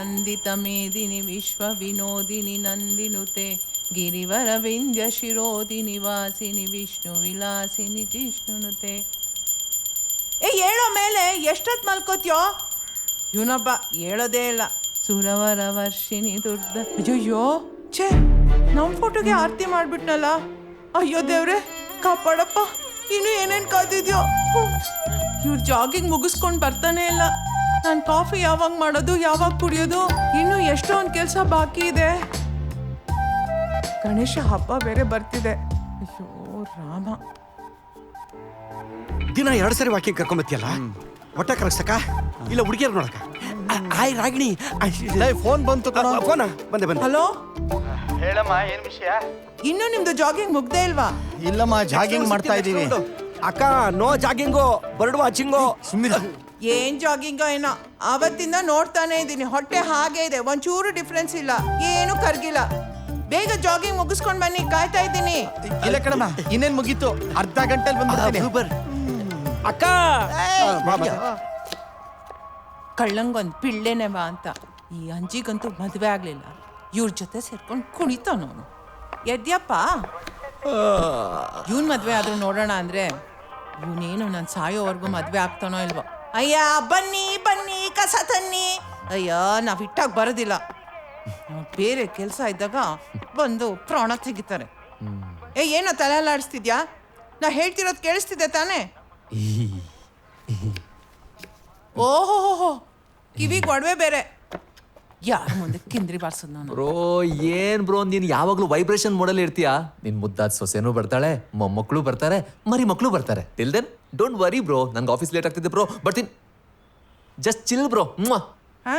ನಂದಿತ ಮೇದಿನಿ ವಿಶ್ವ ವಿನೋದಿನಿ ನಂದಿನುತೆ ಗಿರಿವರ ವಿಂಧ್ಯ ಶಿರೋದಿನಿ ವಾಸಿನಿ ವಿಷ್ಣು ವಿಲಾಸಿನಿ ಜಿಷ್ಣುನುತೆ. ಹೇಳೋ ಮೇಲೆ ಎಷ್ಟೊತ್ತು ಮಲ್ಕೋತ್ಯೋ? ಇವನೊಬ್ಬ ಹೇಳೋದೇ ಇಲ್ಲ. ಸುರವರ ವರ್ಷಿಣಿ ದುರ್ದ. ಅಯ್ಯೋ ಛೇ, ನಮ್ಮ ಫೋಟೋಗೆ ಆರತಿ ಮಾಡ್ಬಿಟ್ನಲ್ಲ. ಅಯ್ಯೋ ದೇವ್ರೆ ಕಾಪಾಡಪ್ಪ. ಇನ್ನು ಏನೇನು ಕಾದಿದ್ಯೋ. ಇವ್ರು ಜಾಗಿಂಗ್ ಮುಗಿಸ್ಕೊಂಡು ಬರ್ತಾನೆ ಇಲ್ಲ. ನಾನು ಕಾಫಿ ಯಾವಾಗ ಮಾಡೋದು, ಯಾವಾಗ ಕುಡಿಯೋದು? ಇನ್ನು ಎಷ್ಟೊಂದು ಕೆಲಸ ಬಾಕಿ ಇದೆ. ಗಣೇಶ ಹಬ್ಬ ಬೇರೆ ಬರ್ತಿದೆ. ಅಯ್ಯೋ ರಾಮ. ದಿನ 2 ಸರಿ ವಾಕಿಂಗ್ ಕರ್ಕೊಂಬತ್ತಿಯಲ್ಲ, ಹೊಟ್ಟೆ ಕರಗ್ಸಕ ಇಲ್ಲ ಹುಡುಗಿಯರ್ ನೋಡಕ? ಆಯ್ ರಾಗಿಣಿ, ಫೋನ್ ಬಂತು. ಫೋನಾ? ಬಂದೆ. ಹಲೋ ಹೇಳಮ್ಮ, ಏನ್ ವಿಷಯ? ಇನ್ನು ನಿಮ್ದು ಜಾಗಿಂಗ್ ಮುಗ್ದೇ ಇಲ್ವಾ? ಇಲ್ಲಮ್ಮ, ಜಾಗಿಂಗ್ ಮಾಡ್ತಾ ಇದೀವಿ. ಅಕ್ಕ, ನೋ ಜಾಗಿಂಗು, ಬರ್ಡ್ ವಾಚಿಂಗು. ಸುಮ್ಮನೆ ಏನ್ ಜಾಗಿಂಗೋ ಏನೋ, ಅವತ್ತಿಂದ ನೋಡ್ತಾನೆ ಇದ್ದೀನಿ. ಹೊಟ್ಟೆ ಹಾಗೆ ಇದೆ, ಒಂಚೂರು ಡಿಫ್ರೆನ್ಸ್ ಇಲ್ಲ, ಏನು ಕರ್ಗಿಲ್ಲ. ಬೇಗ ಜಾಗಿಂಗ್ ಮುಗಿಸ್ಕೊಂಡ್ ಬನ್ನಿ, ಕಾಯ್ತಾ ಇದ್ದೀನಿ. ಇಲ್ಲ ಕಣಮ್ಮ, ಇನ್ನೇನ್ ಮುಗೀತು, ಅರ್ಧ ಗಂಟೆಲಿ ಬಂದ್ಬಿಡ್ತೀನಿ. ಅಕ್ಕ ಕಳ್ಳಂಗೊಂದು ಪಿಳ್ಳೆನೆ ಬಾ ಅಂತ. ಈ ಅಂಜಿಗಂತೂ ಮದುವೆ ಆಗ್ಲಿಲ್ಲ. ಇವ್ರ ಜೊತೆ ಸೇರ್ಕೊಂಡು ಕುಣಿತಾನವನು. ಎದ್ಯಪ್ಪ, ಇವನ್ ಮದ್ವೆ ಆದ್ರೂ ನೋಡೋಣ ಅಂದ್ರೆ ಇವನೇನು ನಾನು ಸಾಯೋವರೆಗೂ ಮದ್ವೆ ಆಗ್ತಾನೋ ಇಲ್ವೋ. ಅಯ್ಯ ಬನ್ನಿ ಬನ್ನಿ, ಕಸ ತನ್ನಿ. ಅಯ್ಯ ನಾವ್ ಇಟ್ಟಾಗ ಬರೋದಿಲ್ಲ. ಬೇರೆ ಕೆಲಸ ಇದ್ದಾಗ ಬಂದು ಪ್ರಾಣ ತೆಗಿತಾರೆ. ಏನೋ ತಲೆಲಾಡಿಸ್ತಿದ್ಯಾ? ನಾ ಹೇಳ್ತಿರೋದು ಕೇಳಿಸ್ತಿದ್ದೆ ತಾನೇ? ಓಹೋ, ಕಿವಿಗೆ ಒಡವೆ ಬೇರೆ. ಯಾರ ಮುಂದೆ ಕಿಂದ್ರಿ ಬಾರ್ಸದ್ ನಾನು? ಬ್ರೋ ಏನ್ ಬ್ರೋ, ನೀನ್ ಯಾವಾಗ್ಲೂ ವೈಬ್ರೇಷನ್ ಮೋಡಲ್ ಇರ್ತೀಯಾ? ನಿನ್ ಮುದ್ದಾದ ಸೊಸೆನೂ ಬರ್ತಾಳೆ, ಮೊಮ್ಮಕ್ಕಳು ಬರ್ತಾರೆ, ಮರಿ ಮಕ್ಕಳು ಬರ್ತಾರೆ. Till then don't worry bro. ನನ್ಗೆ ಆಫೀಸ್ ಲೇಟ್ ಆಗ್ತಿದೆ ಬ್ರೋ, ಬರ್ತೀನಿ. Just chill bro. ಹಾ